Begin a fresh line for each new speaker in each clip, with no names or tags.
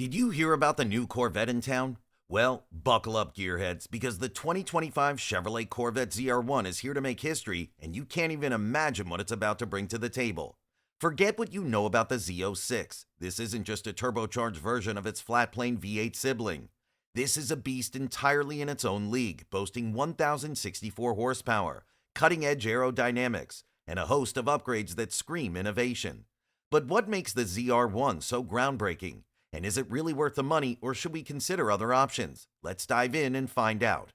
Did you hear about the new Corvette in town? Well, buckle up, gearheads, because the 2025 Chevrolet Corvette ZR1 is here to make history, and you can't even imagine what it's about to bring to the table. Forget what you know about the Z06. This isn't just a turbocharged version of its flat-plane V8 sibling. This is a beast entirely in its own league, boasting 1,064 horsepower, cutting-edge aerodynamics, and a host of upgrades that scream innovation. But what makes the ZR1 so groundbreaking? And is it really worth the money, or should we consider other options? Let's dive in and find out.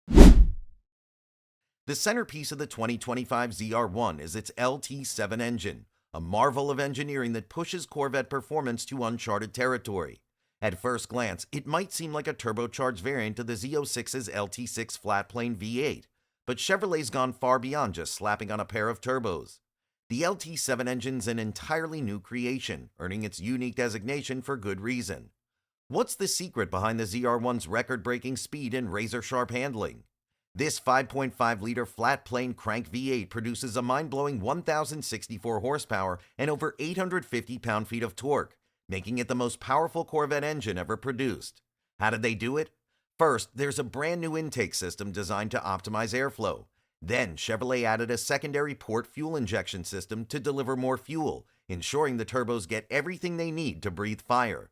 The centerpiece of the 2025 ZR1 is its LT7 engine, a marvel of engineering that pushes Corvette performance to uncharted territory. At first glance, it might seem like a turbocharged variant of the Z06's LT6 flat-plane V8, but Chevrolet's gone far beyond just slapping on a pair of turbos. The LT7 engine's an entirely new creation, earning its unique designation for good reason. What's the secret behind the ZR1's record-breaking speed and razor-sharp handling? This 5.5-liter flat-plane crank V8 produces a mind-blowing 1,064 horsepower and over 850 pound-feet of torque, making it the most powerful Corvette engine ever produced. How did they do it? First, there's a brand new intake system designed to optimize airflow. Then, Chevrolet added a secondary port fuel injection system to deliver more fuel, ensuring the turbos get everything they need to breathe fire.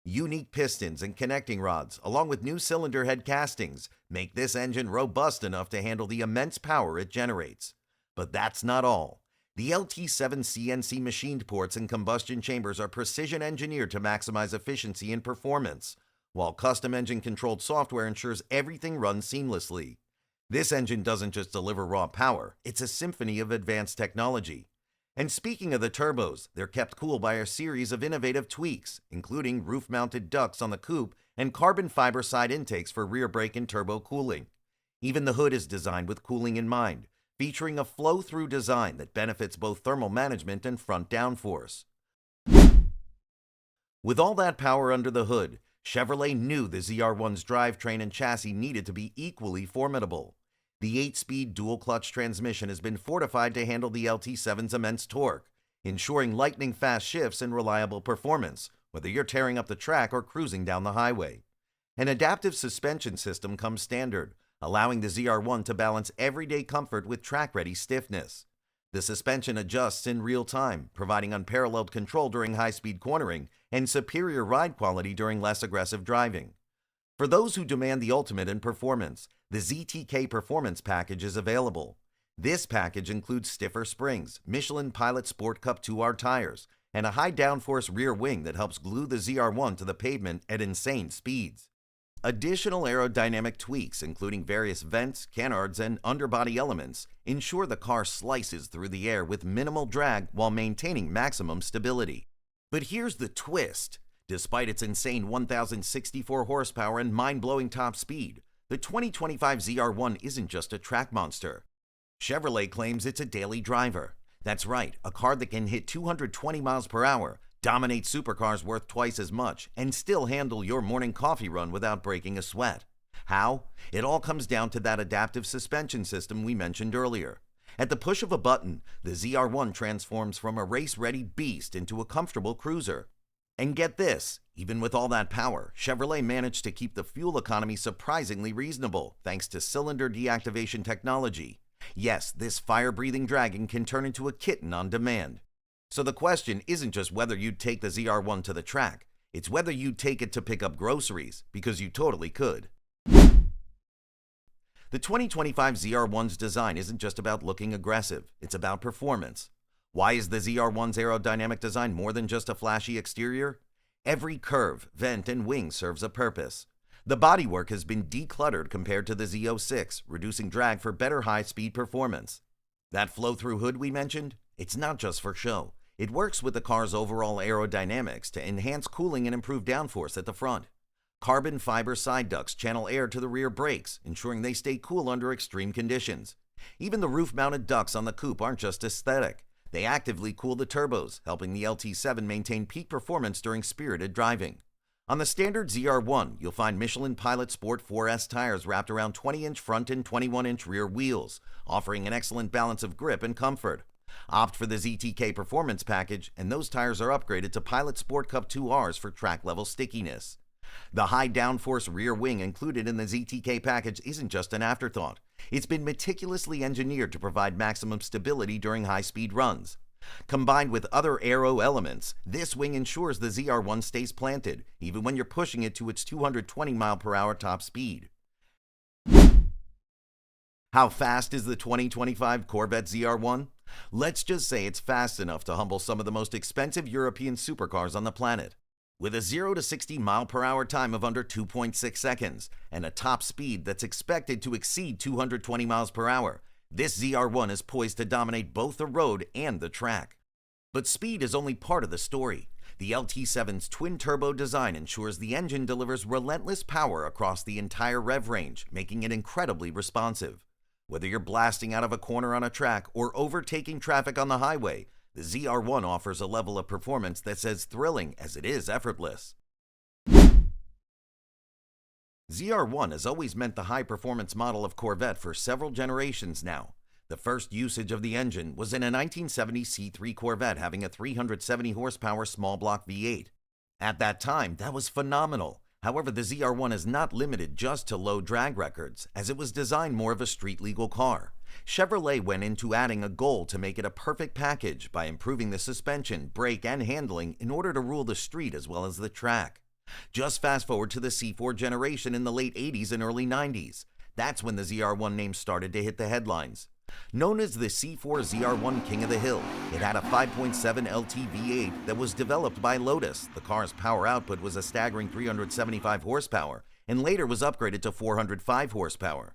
Unique pistons and connecting rods, along with new cylinder head castings, make this engine robust enough to handle the immense power it generates. But that's not all. The LT7 CNC machined ports and combustion chambers are precision engineered to maximize efficiency and performance, while custom engine-controlled software ensures everything runs seamlessly. This engine doesn't just deliver raw power, it's a symphony of advanced technology. And speaking of the turbos, they're kept cool by a series of innovative tweaks, including roof-mounted ducts on the coupe and carbon fiber side intakes for rear brake and turbo cooling. Even the hood is designed with cooling in mind, featuring a flow-through design that benefits both thermal management and front downforce. With all that power under the hood, Chevrolet knew the ZR1's drivetrain and chassis needed to be equally formidable. The 8-speed dual-clutch transmission has been fortified to handle the LT7's immense torque, ensuring lightning-fast shifts and reliable performance, whether you're tearing up the track or cruising down the highway. An adaptive suspension system comes standard, allowing the ZR1 to balance everyday comfort with track-ready stiffness. The suspension adjusts in real time, providing unparalleled control during high-speed cornering and superior ride quality during less aggressive driving. For those who demand the ultimate in performance, the ZTK Performance Package is available. This package includes stiffer springs, Michelin Pilot Sport Cup 2R tires, and a high downforce rear wing that helps glue the ZR1 to the pavement at insane speeds. Additional aerodynamic tweaks, including various vents, canards, and underbody elements, ensure the car slices through the air with minimal drag while maintaining maximum stability. But here's the twist. Despite its insane 1,064 horsepower and mind-blowing top speed, the 2025 ZR1 isn't just a track monster. Chevrolet claims it's a daily driver. That's right, a car that can hit 220 miles per hour, dominate supercars worth twice as much, and still handle your morning coffee run without breaking a sweat. How? It all comes down to that adaptive suspension system we mentioned earlier. At the push of a button, the ZR1 transforms from a race-ready beast into a comfortable cruiser. And get this, even with all that power, Chevrolet managed to keep the fuel economy surprisingly reasonable thanks to cylinder deactivation technology. Yes, this fire-breathing dragon can turn into a kitten on demand. So the question isn't just whether you'd take the ZR1 to the track, it's whether you'd take it to pick up groceries, because you totally could. The 2025 ZR1's design isn't just about looking aggressive, it's about performance. Why is the ZR1's aerodynamic design more than just a flashy exterior? Every curve, vent, and wing serves a purpose. The bodywork has been decluttered compared to the Z06, reducing drag for better high-speed performance. That flow-through hood we mentioned? It's not just for show. It works with the car's overall aerodynamics to enhance cooling and improve downforce at the front. Carbon fiber side ducts channel air to the rear brakes, ensuring they stay cool under extreme conditions. Even the roof-mounted ducts on the coupe aren't just aesthetic. They actively cool the turbos, helping the LT7 maintain peak performance during spirited driving. On the standard ZR1, you'll find Michelin Pilot Sport 4S tires wrapped around 20-inch front and 21-inch rear wheels, offering an excellent balance of grip and comfort. Opt for the ZTK Performance Package, and those tires are upgraded to Pilot Sport Cup 2Rs for track-level stickiness. The high downforce rear wing included in the ZTK package isn't just an afterthought. It's been meticulously engineered to provide maximum stability during high-speed runs. Combined with other aero elements, this wing ensures the ZR1 stays planted, even when you're pushing it to its 220 mph top speed. How fast is the 2025 Corvette ZR1? Let's just say it's fast enough to humble some of the most expensive European supercars on the planet. With a 0 to 60 mph time of under 2.6 seconds and a top speed that's expected to exceed 220 mph, this ZR1 is poised to dominate both the road and the track. But speed is only part of the story. The LT7's twin-turbo design ensures the engine delivers relentless power across the entire rev range, making it incredibly responsive. Whether you're blasting out of a corner on a track or overtaking traffic on the highway, the ZR1 offers a level of performance that's as thrilling as it is effortless. ZR1 has always meant the high-performance model of Corvette for several generations now. The first usage of the engine was in a 1970 C3 Corvette having a 370 horsepower small block V8. At that time, that was phenomenal. However, the ZR1 is not limited just to low drag records, as it was designed more of a street-legal car. Chevrolet went into adding a goal to make it a perfect package by improving the suspension, brake, and handling in order to rule the street as well as the track. Just fast forward to the C4 generation in the late 80s and early 90s. That's when the ZR1 name started to hit the headlines. Known as the C4 ZR1 King of the Hill, it had a 5.7 LT V8 that was developed by Lotus. The car's power output was a staggering 375 horsepower and later was upgraded to 405 horsepower.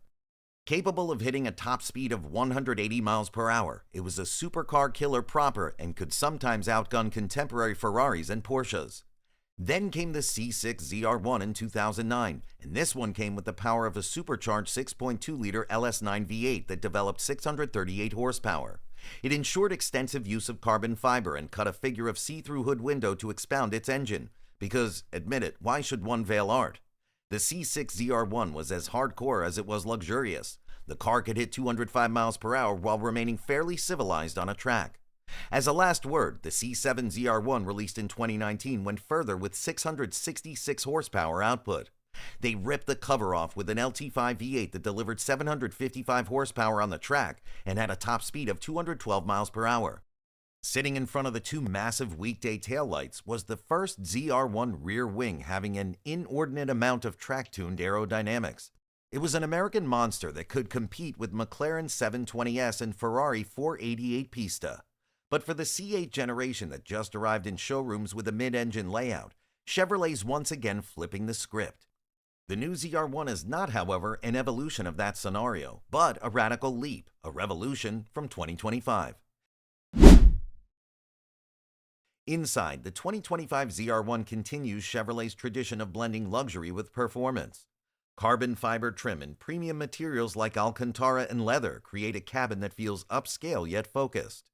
Capable of hitting a top speed of 180 miles per hour, it was a supercar killer proper and could sometimes outgun contemporary Ferraris and Porsches. Then came the C6 ZR1 in 2009, and this one came with the power of a supercharged 6.2-liter LS9 V8 that developed 638 horsepower. It ensured extensive use of carbon fiber and cut a figure of see-through hood window to expound its engine, because, admit it, why should one veil art? The C6 ZR1 was as hardcore as it was luxurious. The car could hit 205 miles per hour while remaining fairly civilized on a track. As a last word, the C7 ZR1 released in 2019 went further with 666 horsepower output. They ripped the cover off with an LT5 V8 that delivered 755 horsepower on the track and had a top speed of 212 miles per hour. Sitting in front of the two massive weekday taillights was the first ZR1 rear wing having an inordinate amount of track-tuned aerodynamics. It was an American monster that could compete with McLaren 720S and Ferrari 488 Pista. But for the C8 generation that just arrived in showrooms with a mid-engine layout, Chevrolet's once again flipping the script. The new ZR1 is not, however, an evolution of that scenario, but a radical leap, a revolution from 2025. Inside, the 2025 ZR1 continues Chevrolet's tradition of blending luxury with performance. Carbon fiber trim and premium materials like Alcantara and leather create a cabin that feels upscale yet focused.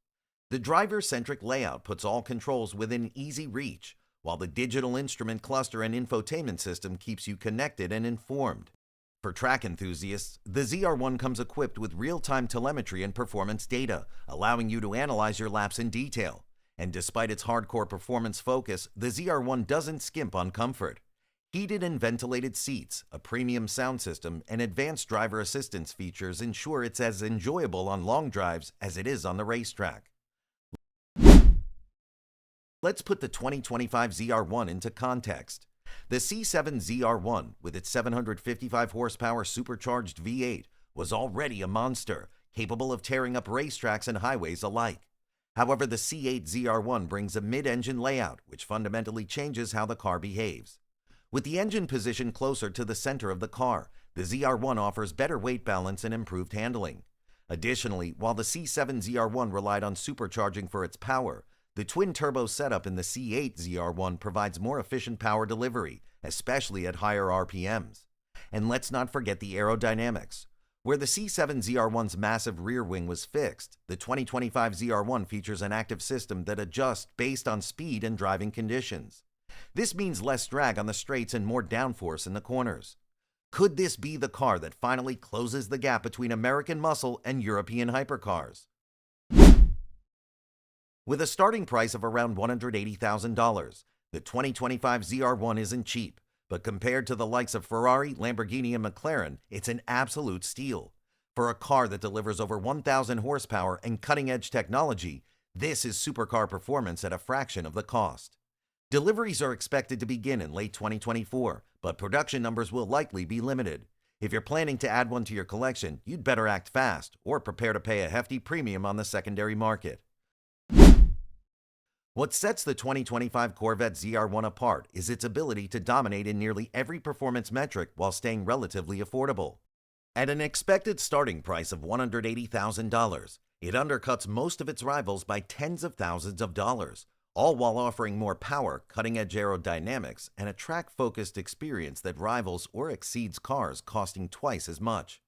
The driver-centric layout puts all controls within easy reach, while the digital instrument cluster and infotainment system keeps you connected and informed. For track enthusiasts, the ZR1 comes equipped with real-time telemetry and performance data, allowing you to analyze your laps in detail. And despite its hardcore performance focus, the ZR1 doesn't skimp on comfort. Heated and ventilated seats, a premium sound system, and advanced driver assistance features ensure it's as enjoyable on long drives as it is on the racetrack. Let's put the 2025 ZR1 into context. The C7 ZR1, with its 755 horsepower supercharged V8, was already a monster, capable of tearing up racetracks and highways alike. However, the C8 ZR1 brings a mid-engine layout, which fundamentally changes how the car behaves. With the engine positioned closer to the center of the car, the ZR1 offers better weight balance and improved handling. Additionally, while the C7 ZR1 relied on supercharging for its power, the twin-turbo setup in the C8 ZR1 provides more efficient power delivery, especially at higher RPMs. And let's not forget the aerodynamics. Where the C7 ZR1's massive rear wing was fixed, the 2025 ZR1 features an active system that adjusts based on speed and driving conditions. This means less drag on the straights and more downforce in the corners. Could this be the car that finally closes the gap between American muscle and European hypercars? With a starting price of around $180,000, the 2025 ZR1 isn't cheap, but compared to the likes of Ferrari, Lamborghini, and McLaren, it's an absolute steal. For a car that delivers over 1,000 horsepower and cutting-edge technology, this is supercar performance at a fraction of the cost. Deliveries are expected to begin in late 2024, but production numbers will likely be limited. If you're planning to add one to your collection, you'd better act fast or prepare to pay a hefty premium on the secondary market. What sets the 2025 Corvette ZR1 apart is its ability to dominate in nearly every performance metric while staying relatively affordable. At an expected starting price of $180,000, it undercuts most of its rivals by tens of thousands of dollars, all while offering more power, cutting-edge aerodynamics, and a track-focused experience that rivals or exceeds cars costing twice as much.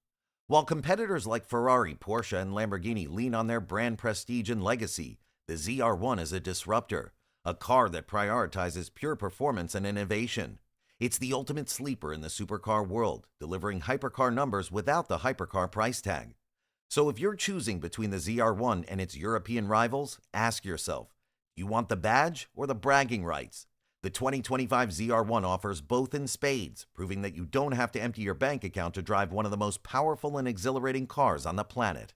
While competitors like Ferrari, Porsche, and Lamborghini lean on their brand prestige and legacy, the ZR1 is a disruptor, a car that prioritizes pure performance and innovation. It's the ultimate sleeper in the supercar world, delivering hypercar numbers without the hypercar price tag. So if you're choosing between the ZR1 and its European rivals, ask yourself, do you want the badge or the bragging rights? The 2025 ZR1 offers both in spades, proving that you don't have to empty your bank account to drive one of the most powerful and exhilarating cars on the planet.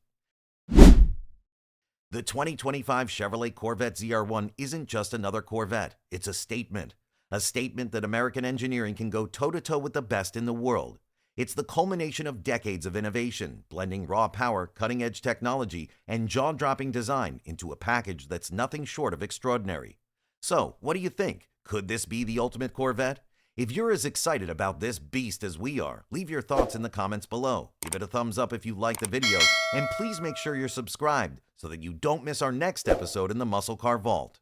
The 2025 Chevrolet Corvette ZR1 isn't just another Corvette, it's a statement that American engineering can go toe-to-toe with the best in the world. It's the culmination of decades of innovation, blending raw power, cutting-edge technology, and jaw-dropping design into a package that's nothing short of extraordinary. So, what do you think? Could this be the ultimate Corvette? If you're as excited about this beast as we are, leave your thoughts in the comments below. Give it a thumbs up if you liked the video, and please make sure you're subscribed so that you don't miss our next episode in the Muscle Car Vault.